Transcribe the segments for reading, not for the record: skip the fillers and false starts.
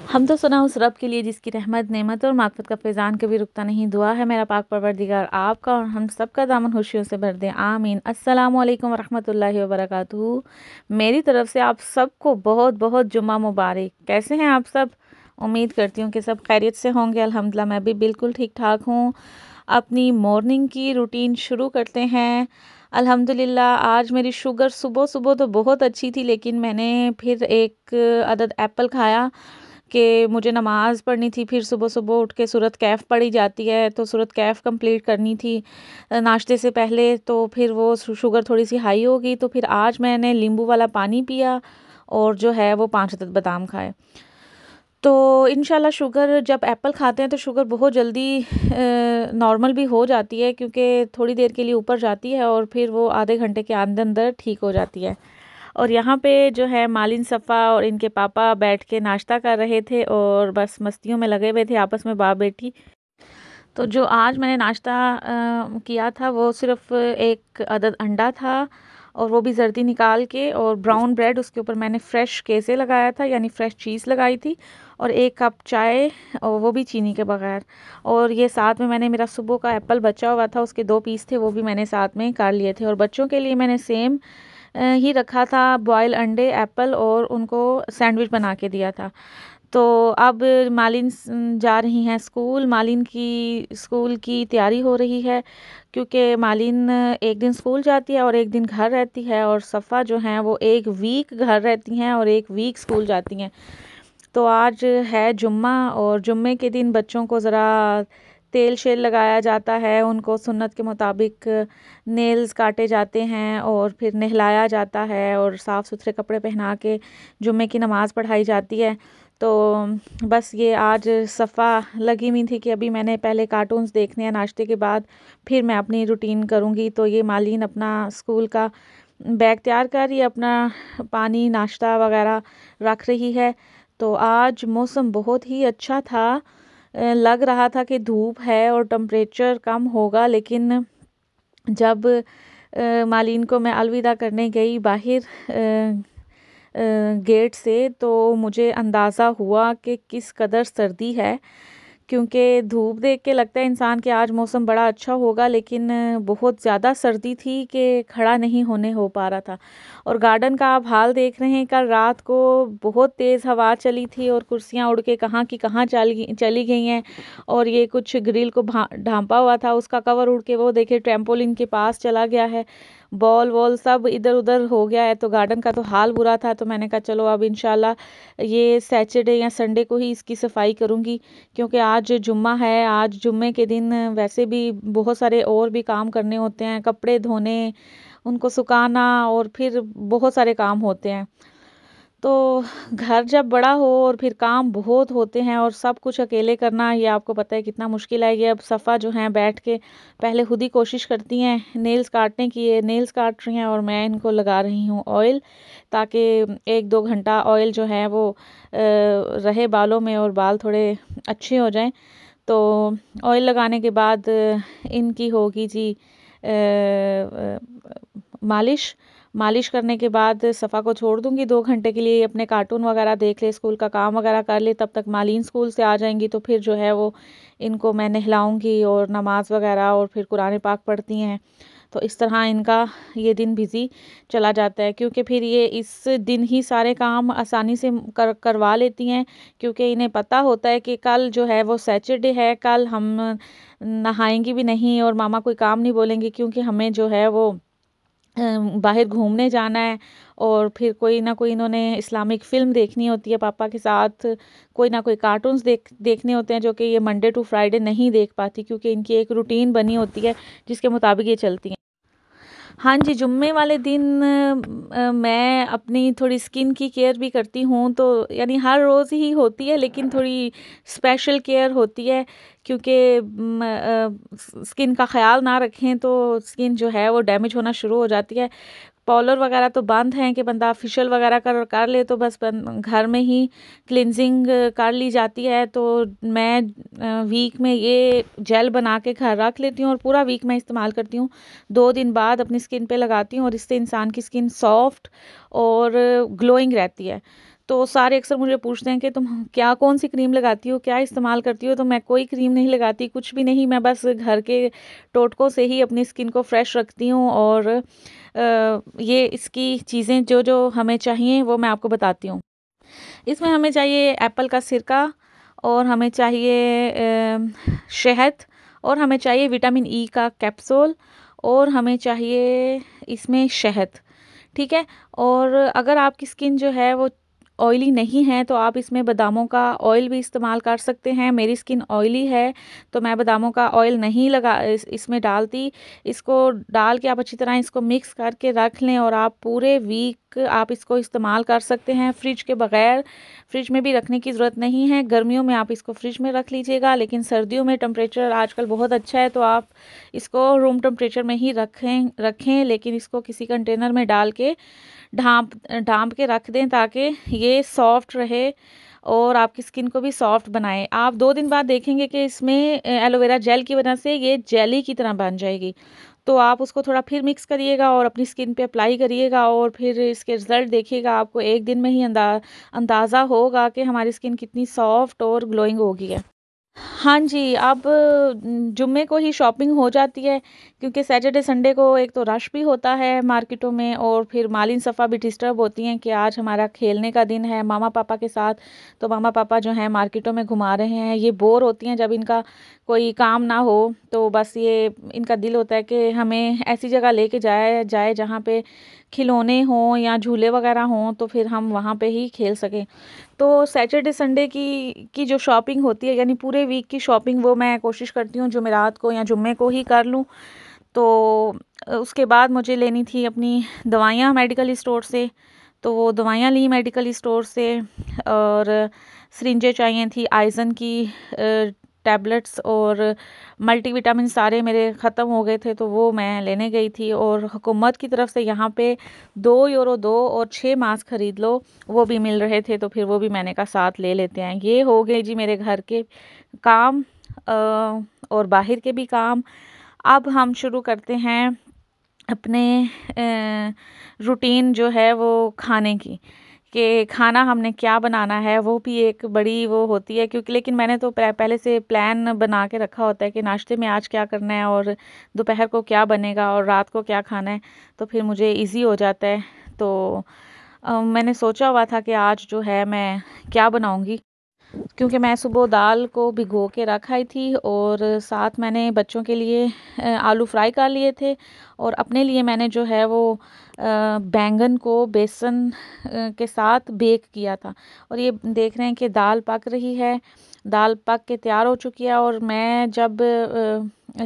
हम तो सना उस रब के लिए जिसकी रहमत, नेमत और माग़फ़िरत का फ़ैज़ान कभी रुकता नहीं। दुआ है मेरा पाक परवरदिगार आपका और हम सब का दामन खुशियों से भर दे, आमीन। अस्सलामु अलैकुम वरहमतुल्लाहि वबरकातुहू। मेरी तरफ से आप सबको बहुत-बहुत जुम्मा मुबारक। कैसे हैं आप सब? उम्मीद करती हूँ कि सब खैरियत से होंगे। अल्हम्दुलिल्लाह मैं भी बिल्कुल ठीक-ठाक हूँ। अपनी मॉर्निंग की रूटीन शुरू करते हैं। अल्हम्दुलिल्लाह आज मेरी शुगर सुबह-सुबह तो बहुत अच्छी थी, लेकिन मैंने फिर एक अदद एप्पल खाया कि मुझे नमाज़ पढ़नी थी। फिर सुबह-सुबह उठ के सूरत कैफ़ पढ़ी जाती है, तो सूरत कैफ़ कंप्लीट करनी थी नाश्ते से पहले। तो फिर वो शुगर थोड़ी-सी हाई हो गई, तो फिर आज मैंने नींबू वाला पानी पिया और जो है वो 5 अदद बादाम खाए। तो इंशाल्लाह शुगर जब एप्पल खाते हैं तो शुगर बहुत जल्दी नॉर्मल भी हो जाती है, क्योंकि थोड़ी देर के लिए ऊपर जाती है और फिर वो आधे घंटे के अंदर-अंदर ठीक हो जाती है। और यहाँ पे जो है मालिन सफ़ा और इनके पापा बैठ के नाश्ता कर रहे थे और बस मस्तियों में लगे हुए थे आपस में बाप बेटी। तो जो आज मैंने नाश्ता किया था वो सिर्फ़ एक अदद अंडा था और वो भी जर्दी निकाल के, और ब्राउन ब्रेड उसके ऊपर मैंने फ़्रेश केसे लगाया था, यानी फ़्रेश चीज़ लगाई थी, और 1 कप चाय और वो भी चीनी के बगैर। और ये साथ में मैंने मेरा सुबह का एप्पल बचा हुआ था, उसके 2 पीस थे, वो भी मैंने साथ में कर लिए थे। और बच्चों के लिए मैंने सेम ही रखा था, बॉयल अंडे, एप्पल और उनको सैंडविच बना के दिया था। तो अब मालिन जा रही हैं स्कूल। मालिन की स्कूल की तैयारी हो रही है, क्योंकि मालिन एक दिन स्कूल जाती है और एक दिन घर रहती है, और सफ़ा जो हैं वो 1 वीक घर रहती हैं और 1 वीक स्कूल जाती हैं। तो आज है जुम्मा, और जुम्मे के दिन बच्चों को ज़रा तेल शेल लगाया जाता है, उनको सुन्नत के मुताबिक नेल्स काटे जाते हैं और फिर नहलाया जाता है और साफ़ सुथरे कपड़े पहना के जुम्मे की नमाज़ पढ़ाई जाती है। तो बस ये आज सफ़ा लगी हुई थी कि अभी मैंने पहले कार्टून्स देखने हैं नाश्ते के बाद, फिर मैं अपनी रूटीन करूँगी। तो ये मालिन अपना स्कूल का बैग तैयार कर रही है, अपना पानी नाश्ता वगैरह रख रही है। तो आज मौसम बहुत ही अच्छा था। लग रहा था कि धूप है और टेम्परेचर कम होगा, लेकिन जब मालिन को मैं अलविदा करने गई बाहर गेट से, तो मुझे अंदाज़ा हुआ कि किस कदर सर्दी है, क्योंकि धूप देख के लगता है इंसान कि आज मौसम बड़ा अच्छा होगा, लेकिन बहुत ज़्यादा सर्दी थी कि खड़ा नहीं होने हो पा रहा था। और गार्डन का आप हाल देख रहे हैं, कल रात को बहुत तेज़ हवा चली थी और कुर्सियाँ उड़ के कहाँ की कहाँ चली गई हैं, और ये कुछ ग्रिल को ढांपा हुआ था उसका कवर उड़ के वो देखिए ट्रैम्पोलिन के पास चला गया है। बॉल वॉल सब इधर उधर हो गया है, तो गार्डन का तो हाल बुरा था। तो मैंने कहा चलो अब इंशाल्लाह ये सैटरडे या संडे को ही इसकी सफाई करूँगी, क्योंकि आज जुम्मा है। आज जुम्मे के दिन वैसे भी बहुत सारे और भी काम करने होते हैं, कपड़े धोने, उनको सुखाना, और फिर बहुत सारे काम होते हैं। तो घर जब बड़ा हो और फिर काम बहुत होते हैं और सब कुछ अकेले करना, ये आपको पता है कितना मुश्किल है। ये अब सफ़ा जो हैं बैठ के पहले खुद ही कोशिश करती हैं नेल्स काटने की। ये नेल्स काट रही हैं और मैं इनको लगा रही हूँ ऑयल, ताकि 1-2 घंटा ऑयल जो है वो रहे बालों में और बाल थोड़े अच्छे हो जाएं। तो ऑयल लगाने के बाद इनकी होगी जी मालिश। मालिश करने के बाद सफ़ा को छोड़ दूँगी 2 घंटे के लिए, अपने कार्टून वगैरह देख ले, स्कूल का काम वगैरह कर ले। तब तक मालीन स्कूल से आ जाएंगी, तो फिर जो है वो इनको मैं नहलाऊँगी और नमाज़ वगैरह, और फिर कुरान पाक पढ़ती हैं। तो इस तरह इनका ये दिन बिज़ी चला जाता है, क्योंकि फिर ये इस दिन ही सारे काम आसानी से करवा लेती हैं, क्योंकि इन्हें पता होता है कि कल जो है वो सैटरडे है, कल हम नहाएंगी भी नहीं और मामा कोई काम नहीं बोलेंगे, क्योंकि हमें जो है वो बाहर घूमने जाना है। और फिर कोई ना कोई इन्होंने इस्लामिक फ़िल्म देखनी होती है पापा के साथ, कोई ना कोई कार्टून्स देखने होते हैं, जो कि ये मंडे टू फ्राइडे नहीं देख पाती, क्योंकि इनकी एक रूटीन बनी होती है जिसके मुताबिक ये चलती हैं। हाँ जी, जुम्मे वाले दिन मैं अपनी थोड़ी स्किन की केयर भी करती हूँ, तो यानी हर रोज़ ही होती है, लेकिन थोड़ी स्पेशल केयर होती है, क्योंकि स्किन का ख़्याल ना रखें तो स्किन जो है वो डैमेज होना शुरू हो जाती है। पार्लर वगैरह तो बंद हैं कि बंदा फेशियल वगैरह कर ले, तो बस घर में ही क्लिनजिंग कर ली जाती है। तो मैं वीक में ये जेल बना के घर रख लेती हूँ और पूरा वीक मैं इस्तेमाल करती हूँ। 2 दिन बाद अपनी स्किन पे लगाती हूँ और इससे इंसान की स्किन सॉफ्ट और ग्लोइंग रहती है। तो सारे अक्सर मुझे पूछते हैं कि तुम क्या कौन सी क्रीम लगाती हो, क्या इस्तेमाल करती हो? तो मैं कोई क्रीम नहीं लगाती, कुछ भी नहीं। मैं बस घर के टोटकों से ही अपनी स्किन को फ्रेश रखती हूँ। और ये इसकी चीज़ें जो जो हमें चाहिए वो मैं आपको बताती हूँ। इसमें हमें चाहिए एप्पल का सिरका, और हमें चाहिए शहद, और हमें चाहिए विटामिन ई का कैप्सूल, और हमें चाहिए इसमें शहद। ठीक है। और अगर आपकी स्किन जो है वो ऑयली नहीं है तो आप इसमें बादामों का ऑयल भी इस्तेमाल कर सकते हैं। मेरी स्किन ऑयली है तो मैं बादामों का ऑयल नहीं इसमें डालती। इसको डाल के आप अच्छी तरह इसको मिक्स करके रख लें, और आप पूरे वीक आप इसको इस्तेमाल कर सकते हैं फ्रिज के बगैर। फ्रिज में भी रखने की ज़रूरत नहीं है। गर्मियों में आप इसको फ्रिज में रख लीजिएगा, लेकिन सर्दियों में टेम्परेचर आजकल बहुत अच्छा है तो आप इसको रूम टेम्परेचर में ही रखें, लेकिन इसको किसी कंटेनर में डाल के ढाँप ढाँप के रख दें ताकि ये सॉफ्ट रहे और आपकी स्किन को भी सॉफ्ट बनाए। आप 2 दिन बाद देखेंगे कि इसमें एलोवेरा जेल की वजह से ये जेली की तरह बन जाएगी। तो आप उसको थोड़ा फिर मिक्स करिएगा और अपनी स्किन पे अप्लाई करिएगा, और फिर इसके रिज़ल्ट देखिएगा। आपको 1 दिन में ही अंदाज़ा होगा कि हमारी स्किन कितनी सॉफ्ट और ग्लोइंग हो गई है। हाँ जी, अब जुम्मे को ही शॉपिंग हो जाती है, क्योंकि सैटरडे संडे को एक तो रश भी होता है मार्केटों में, और फिर मालिन सफ़ा भी डिस्टर्ब होती हैं कि आज हमारा खेलने का दिन है मामा पापा के साथ। तो मामा पापा जो हैं मार्केटों में घुमा रहे हैं। ये बोर होती हैं जब इनका कोई काम ना हो, तो बस ये इनका दिल होता है कि हमें ऐसी जगह लेके जाए जहाँ पे खिलौने हों या झूले वगैरह हों, तो फिर हम वहाँ पे ही खेल सकें। तो सैटरडे संडे की जो शॉपिंग होती है, यानी पूरे वीक की शॉपिंग, वो मैं कोशिश करती हूँ जुमेरात को या जुम्मे को ही कर लूँ। तो उसके बाद मुझे लेनी थी अपनी दवाइयाँ मेडिकल स्टोर से, तो वो दवाइयाँ ली मेडिकल स्टोर से। और सिरिंजें चाहिए थी आइज़न की टैबलेट्स, और मल्टीविटामिन सारे मेरे ख़त्म हो गए थे तो वो मैं लेने गई थी। और हुकूमत की तरफ से यहाँ पे 2 यूरो 2 और 6 मास्क ख़रीद लो, वो भी मिल रहे थे, तो फिर वो भी मैंने कहा साथ ले लेते हैं। ये हो गए जी मेरे घर के काम और बाहर के भी काम। अब हम शुरू करते हैं अपने रूटीन जो है वो खाने की, कि खाना हमने क्या बनाना है। वो भी एक बड़ी वो होती है, क्योंकि लेकिन मैंने तो पहले से प्लान बना के रखा होता है कि नाश्ते में आज क्या करना है, और दोपहर को क्या बनेगा, और रात को क्या खाना है, तो फिर मुझे इजी हो जाता है। तो मैंने सोचा हुआ था कि आज जो है मैं क्या बनाऊंगी, क्योंकि मैं सुबह दाल को भिगो के रख आई थी, और साथ मैंने बच्चों के लिए आलू फ्राई कर लिए थे, और अपने लिए मैंने जो है वो बैंगन को बेसन के साथ बेक किया था। और ये देख रहे हैं कि दाल पक रही है, दाल पक के तैयार हो चुकी है। और मैं जब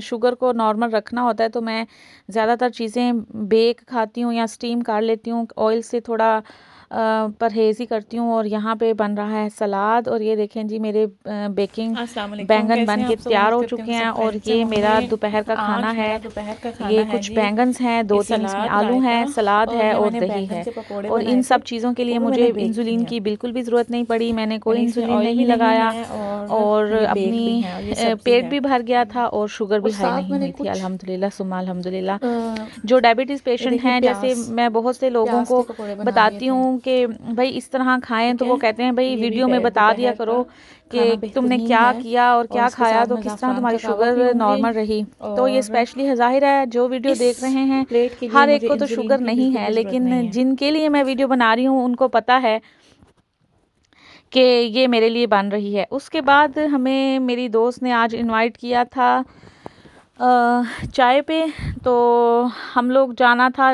शुगर को नॉर्मल रखना होता है तो मैं ज़्यादातर चीज़ें बेक खाती हूँ या स्टीम कर लेती हूँ, ऑयल से थोड़ा परहेज़ ही करती हूँ। और यहाँ पे बन रहा है सलाद, और ये देखें जी मेरे बेकिंग बैंगन बन के तैयार हो चुके हैं। और ये मेरा दोपहर का खाना है। ये कुछ बैंगन्स हैं, 2-3 इसमें आलू हैं, सलाद है और दही है। और इन सब चीज़ों के लिए मुझे इंसुलिन की बिल्कुल भी ज़रूरत नहीं पड़ी, मैंने कोई इंसुलिन नहीं लगाया, और अपनी पेट भी भर गया था और शुगर भी हाई नहीं हुई थी, अल्हम्दुलिल्लाह सुम्मा अल्हम्दुलिल्लाह। जो डायबिटीज़ पेशेंट हैं, जैसे मैं बहुत से लोगों को बताती हूँ कि भाई इस तरह खाएं, तो वो कहते हैं भाई वीडियो में बता दिया करो कि तुमने क्या किया और क्या खाया, तो किस तरह तुम्हारी शुगर नॉर्मल रही। तो ये स्पेशली ज़ाहिर है जो वीडियो देख रहे हैं हर एक को तो शुगर नहीं है, लेकिन जिनके लिए मैं वीडियो बना रही हूँ उनको पता है कि ये मेरे लिए बन रही है। उसके बाद हमें मेरी दोस्त ने आज इनवाइट किया था चाय पे, तो हम लोग जाना था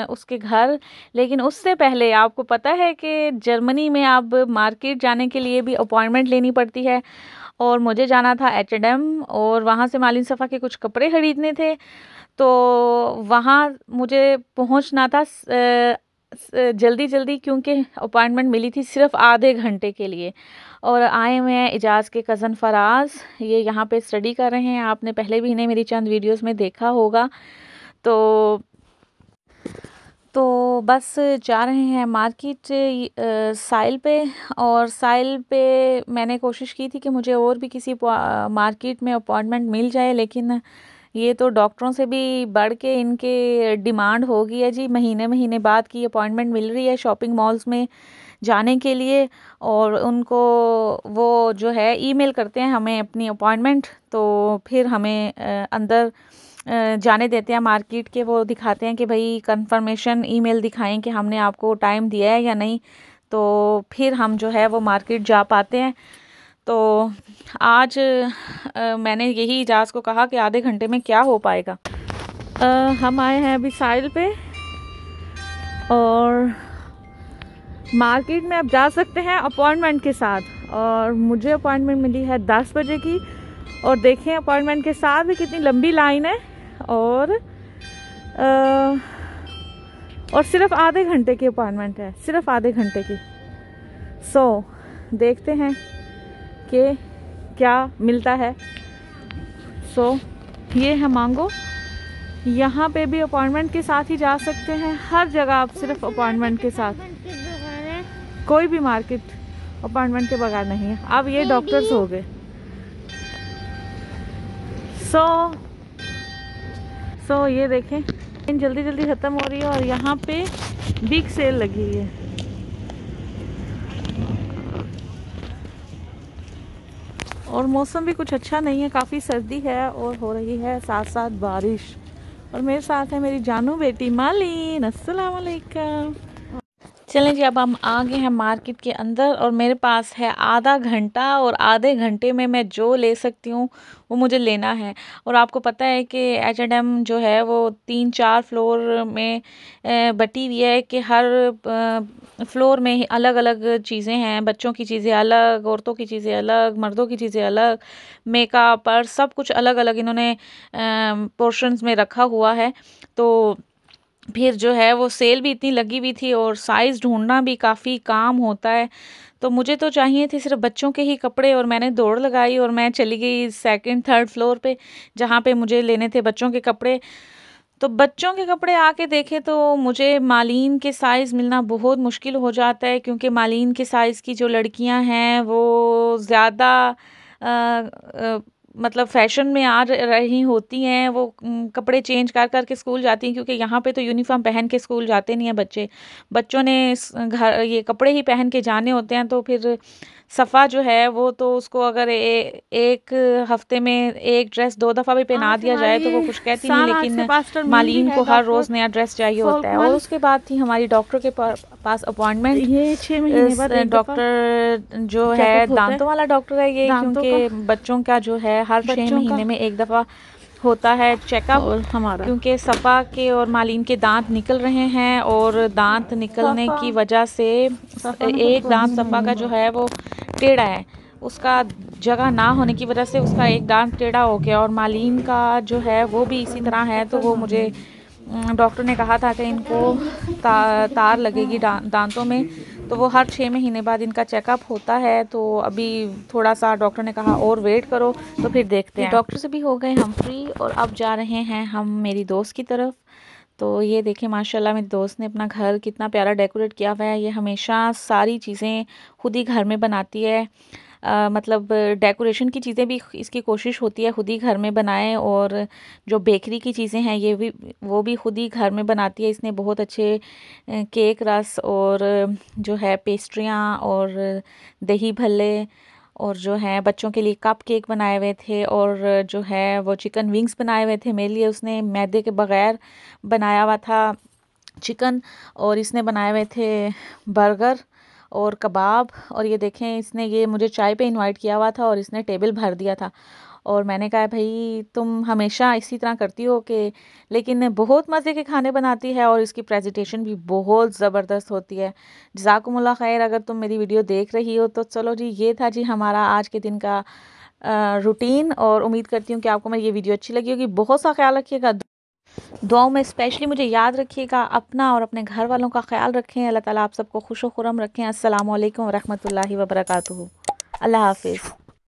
उसके घर। लेकिन उससे पहले आपको पता है कि जर्मनी में अब मार्केट जाने के लिए भी अपॉइंटमेंट लेनी पड़ती है, और मुझे जाना था H&M, और वहाँ से मालिन सफ़ा के कुछ कपड़े ख़रीदने थे। तो वहाँ मुझे पहुँचना था जल्दी जल्दी, क्योंकि अपॉइंटमेंट मिली थी सिर्फ आधे घंटे के लिए। और आए हुए हैं इजाज़ के कज़न फराज, ये यहाँ पे स्टडी कर रहे हैं। आपने पहले भी इन्हें मेरी चंद वीडियोस में देखा होगा। तो बस जा रहे हैं मार्केट साइल पे। और साइल पे मैंने कोशिश की थी कि मुझे और भी किसी मार्केट में अपॉइंटमेंट मिल जाए, लेकिन ये तो डॉक्टरों से भी बढ़ के इनके डिमांड हो गई है जी। महीने महीने बाद की अपॉइंटमेंट मिल रही है शॉपिंग मॉल्स में जाने के लिए, और उनको वो जो है ईमेल करते हैं हमें अपनी अपॉइंटमेंट, तो फिर हमें अंदर जाने देते हैं मार्केट के। वो दिखाते हैं कि भाई कंफर्मेशन ईमेल दिखाएं कि हमने आपको टाइम दिया है या नहीं, तो फिर हम जो है वो मार्केट जा पाते हैं। तो आज मैंने यही इजाज़ को कहा कि आधे घंटे में क्या हो पाएगा। हम आए हैं अभी साइल पे, और मार्केट में आप जा सकते हैं अपॉइंटमेंट के साथ, और मुझे अपॉइंटमेंट मिली है 10 बजे की, और देखें अपॉइंटमेंट के साथ भी कितनी लंबी लाइन है, और सिर्फ आधे घंटे की अपॉइंटमेंट है, सिर्फ आधे घंटे की। देखते हैं कि क्या मिलता है। ये है मांगो, यहाँ पे भी अपॉइंटमेंट के साथ ही जा सकते हैं। हर जगह आप सिर्फ अपॉइंटमेंट के साथ, कोई भी मार्केट अपॉइंटमेंट के बगैर नहीं है। अब ये डॉक्टर्स हो गए। ये देखें जल्दी जल्दी ख़त्म हो रही है, और यहाँ पे बिग सेल लगी हुई है। और मौसम भी कुछ अच्छा नहीं है, काफ़ी सर्दी है और हो रही है साथ साथ बारिश। और मेरे साथ है मेरी जानू बेटी मालिन। अस्सलाम वालेकुम। चलें जी, अब हम आ गए हैं मार्केट के अंदर, और मेरे पास है आधा घंटा, और आधे घंटे में मैं जो ले सकती हूँ वो मुझे लेना है। और आपको पता है कि H&M जो है वो 3-4 फ्लोर में बटी हुई है, कि हर फ्लोर में अलग अलग चीज़ें हैं। बच्चों की चीज़ें अलग, औरतों की चीज़ें अलग, मर्दों की चीज़ें अलग, मेकअप पर सब कुछ अलग अलग इन्होंने पोर्शंस में रखा हुआ है। तो फिर जो है वो सेल भी इतनी लगी हुई थी, और साइज़ ढूंढना भी काफ़ी काम होता है। तो मुझे तो चाहिए थे सिर्फ बच्चों के ही कपड़े, और मैंने दौड़ लगाई और मैं चली गई 2nd-3rd फ्लोर पे, जहाँ पे मुझे लेने थे बच्चों के कपड़े। तो बच्चों के कपड़े आके देखे तो मुझे मालीन के साइज़ मिलना बहुत मुश्किल हो जाता है, क्योंकि मालीन के साइज़ की जो लड़कियां हैं वो ज़्यादा मतलब फ़ैशन में आ रही होती हैं। वो कपड़े चेंज कर कर के स्कूल जाती हैं, क्योंकि यहाँ पे तो यूनिफ़ॉर्म पहन के स्कूल जाते नहीं हैं बच्चे। बच्चों ने घर ये कपड़े ही पहन के जाने होते हैं। तो फिर सफ़ा जो है वो तो उसको अगर एक हफ्ते में एक ड्रेस 2 दफ़ा भी पहना दिया जाए तो वो कुछ कहती नहीं, लेकिन मालीन को हर रोज़ नया ड्रेस चाहिए होता है। और उसके बाद थी हमारी डॉक्टर के पास अपॉइंटमेंट। ये 6 महीने बाद डॉक्टर जो है दांतों वाला डॉक्टर है ये, क्योंकि बच्चों का जो है हर 6 महीने में एक दफ़ा होता है चेकअप। और हमारा क्योंकि सफ़ा के और मालीन के दांत निकल रहे हैं, और दांत निकलने की वजह से एक दांत सफ़ा का जो है वो टेढ़ा है, उसका जगह ना होने की वजह से उसका एक दांत टेढ़ा हो गया, और मालीन का जो है वो भी इसी तरह है। तो वो मुझे डॉक्टर ने कहा था कि इनको तार लगेगी दांतों में, तो वो हर 6 महीने बाद इनका चेकअप होता है। तो अभी थोड़ा सा डॉक्टर ने कहा और वेट करो, तो फिर देखते हैं। डॉक्टर से भी हो गए हम फ्री, और अब जा रहे हैं हम मेरी दोस्त की तरफ। तो ये देखें माशाल्लाह मेरी दोस्त ने अपना घर कितना प्यारा डेकोरेट किया हुआ है। ये हमेशा सारी चीज़ें खुद ही घर में बनाती है। मतलब डेकोरेशन की चीज़ें भी इसकी कोशिश होती है खुद ही घर में बनाए, और जो बेकरी की चीज़ें हैं ये भी वो भी खुद ही घर में बनाती है। इसने बहुत अच्छे केक रस और जो है पेस्ट्रियाँ और दही भल्ले और जो है बच्चों के लिए कप केक बनाए हुए थे, और जो है वो चिकन विंग्स बनाए हुए थे। मेरे लिए उसने मैदे के बगैर बनाया हुआ था चिकन, और इसने बनाए हुए थे बर्गर और कबाब। और ये देखें इसने ये मुझे चाय पे इनवाइट किया हुआ था, और इसने टेबल भर दिया था। और मैंने कहा भाई तुम हमेशा इसी तरह करती हो कि, लेकिन बहुत मज़े के खाने बनाती है, और इसकी प्रेजेंटेशन भी बहुत ज़बरदस्त होती है। जज़ाकुमुल्लाह खैर अगर तुम मेरी वीडियो देख रही हो तो। चलो जी, ये था जी हमारा आज के दिन का रूटीन, और उम्मीद करती हूँ कि आपको मेरी ये वीडियो अच्छी लगी होगी। बहुत सा ख्याल रखिएगा, दुआओं में स्पेशली मुझे याद रखिएगा। अपना और अपने घर वालों का ख्याल रखें। अल्लाह ताला आप सबको खुश व खुरम रखें। अस्सलाम वालेकुम व रहमतुल्लाहि व बरकातुहू। अल्लाह हाफिज़।